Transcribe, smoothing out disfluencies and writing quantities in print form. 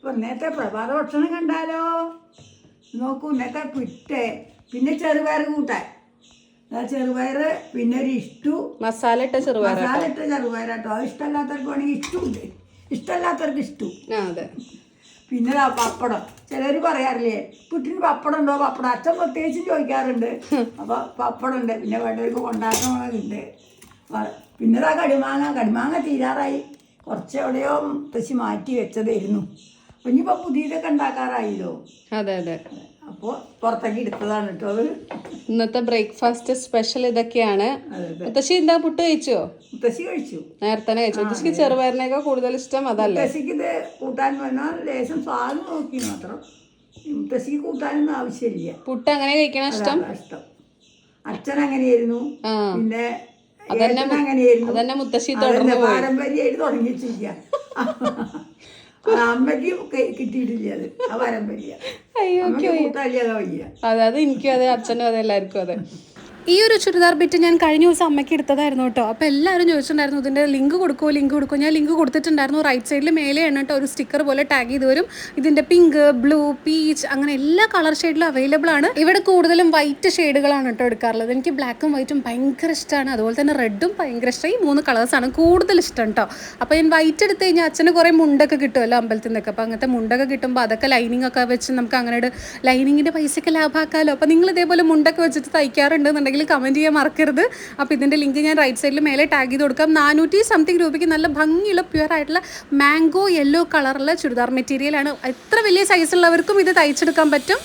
അപ്പോൾ ഇന്നത്തെ പ്രഭാത ഭക്ഷണം കണ്ടാലോ? നോക്കൂ, ഇന്നത്തെ പുറ്റ്, പിന്നെ ചെറുപയർ കൂട്ടാൻ. ചെറുപയർ, പിന്നെ ഒരു ഇഷ്ടു, മസാല ഇട്ട ചെറുപയറാട്ടോ. അത് ഇഷ്ടമല്ലാത്തവർക്ക് വേണമെങ്കിൽ ഇഷ്ടമുണ്ട്, ഇഷ്ടമല്ലാത്തവർക്ക് ഇഷ്ടു. അതെ. പിന്നെ പപ്പടം. ചിലർ പറയാറില്ലേ പുട്ടിന് പപ്പടം ഉണ്ടോ? പപ്പടം അച്ഛൻ പ്രത്യേകിച്ചും ചോദിക്കാറുണ്ട്. അപ്പോൾ പപ്പടം ഉണ്ട്. പിന്നെ വേണ്ടവർക്ക് കൊണ്ടാട്ടമുളകുണ്ട്. പിന്നെ കടിമാങ്ങ തീരാറായി. കുറച്ച് എവിടെയോ മുത്തശ്ശി മാറ്റി വെച്ചതായിരുന്നു. അപ്പം ഇനിയിപ്പോൾ പുതിയതൊക്കെ ഉണ്ടാക്കാറായില്ലോ. അതെ അതെ. അപ്പോൾ പുറത്തേക്ക് എടുത്തതാണ് കേട്ടോ അത്. ഇന്നത്തെ ബ്രേക്ക്ഫാസ്റ്റ് സ്പെഷ്യൽ ഇതൊക്കെയാണ്. മുത്തശ്ശി എന്താ പുട്ട് കഴിച്ചോ? മുത്തശ്ശി കഴിച്ചു, നേരത്തെ കഴിച്ചു. മുത്തശ്ശിക്ക് ചെറുപയറിനേക്കാൾ കൂടുതൽ ഇഷ്ടം അതല്ലേ? മുത്തശ്ശിക്ക് ഇത് കൂട്ടാൻ വന്നാൽ ലേശം സ്വാദ് നോക്കി മാത്രം. മുത്തശ്ശിക്ക് കൂട്ടാനൊന്നും ആവശ്യമില്ല. പുട്ട് അങ്ങനെ കഴിക്കണം ഇഷ്ടം. അച്ഛൻ അങ്ങനെയായിരുന്നു, പിന്നെ അതന്നെ മുത്തശ്ശി പാരമ്പര്യമായിട്ട് തുടങ്ങി വെച്ചിരിക്കുക. അമ്മയ്ക്കും കിട്ടിയിട്ടില്ല അത്, ആ പാരമ്പര്യം. അതെ, അത് എനിക്കും അതെ, അച്ഛനും അതെ, എല്ലാവർക്കും അതെ. ഈ ഒരു ചുരിദാർ ബിറ്റ് ഞാൻ കഴിഞ്ഞ ദിവസം അമ്മയ്ക്ക് എടുത്തതായിരുന്നു കേട്ടോ. അപ്പോൾ എല്ലാവരും ചോദിച്ചിട്ടുണ്ടായിരുന്നു ഇതിൻ്റെ ലിങ്ക് കൊടുക്കുമോ. ഞാൻ ലിങ്ക് കൊടുത്തിട്ടുണ്ടായിരുന്നു. റൈറ്റ് സൈഡിൽ മേലെയാണ് കേട്ടോ ഒരു സ്റ്റിക്കർ പോലെ ടാഗ് ചെയ്ത് വരും. ഇതിൻ്റെ പിങ്ക്, ബ്ലൂ, പീച്ച് അങ്ങനെ എല്ലാ കളർ ഷെയ്ഡിലും അവൈലബിൾ ആണ്. ഇവിടെ കൂടുതലും വൈറ്റ് ഷെയ്ഡുകളാണ് കേട്ടോ എടുക്കാറുള്ളത്. എനിക്ക് ബ്ലാക്കും വൈറ്റും ഭയങ്കര ഇഷ്ടമാണ്. അതുപോലെ തന്നെ റെഡും ഭയങ്കര ഇഷ്ടം. ഈ 3 കളേഴ്സാണ് കൂടുതൽ ഇഷ്ടം കേട്ടോ. അപ്പോൾ ഞാൻ വൈറ്റ് എടുത്ത് കഴിഞ്ഞാൽ അച്ഛന് കുറേ മുണ്ടൊക്കെ കിട്ടുമല്ലോ അമ്പലത്തിൽ നിന്നൊക്കെ. അപ്പോൾ അങ്ങനത്തെ മുണ്ടൊക്കെ കിട്ടുമ്പോൾ അതൊക്കെ ലൈനിങ് ഒക്കെ വെച്ച് നമുക്ക് അങ്ങനെ ലൈനിങ്ങിൻ്റെ പൈസയൊക്കെ ലാഭമാക്കാമല്ലോ. അപ്പോൾ നിങ്ങൾ ഇതേപോലെ മുണ്ടൊക്കെ വെച്ചിട്ട് തയ്ക്കാറുണ്ടെന്നുണ്ടെങ്കിൽ കമൻറ്റ് ചെയ്യാൻ മറക്കരുത്. അപ്പോൾ ഇതിൻ്റെ ലിങ്ക് ഞാൻ റൈറ്റ് സൈഡിൽ മേലെ ടാഗ് ചെയ്ത് കൊടുക്കാം. 400 സംതിങ് രൂപയ്ക്ക് നല്ല ഭംഗിയുള്ള പ്യുവർ ആയിട്ടുള്ള മാംഗോ യെല്ലോ കളറുള്ള ചുരിദാർ മെറ്റീരിയലാണ്. എത്ര വലിയ സൈസുള്ളവർക്കും ഇത് തയ്ച്ചെടുക്കാൻ പറ്റും.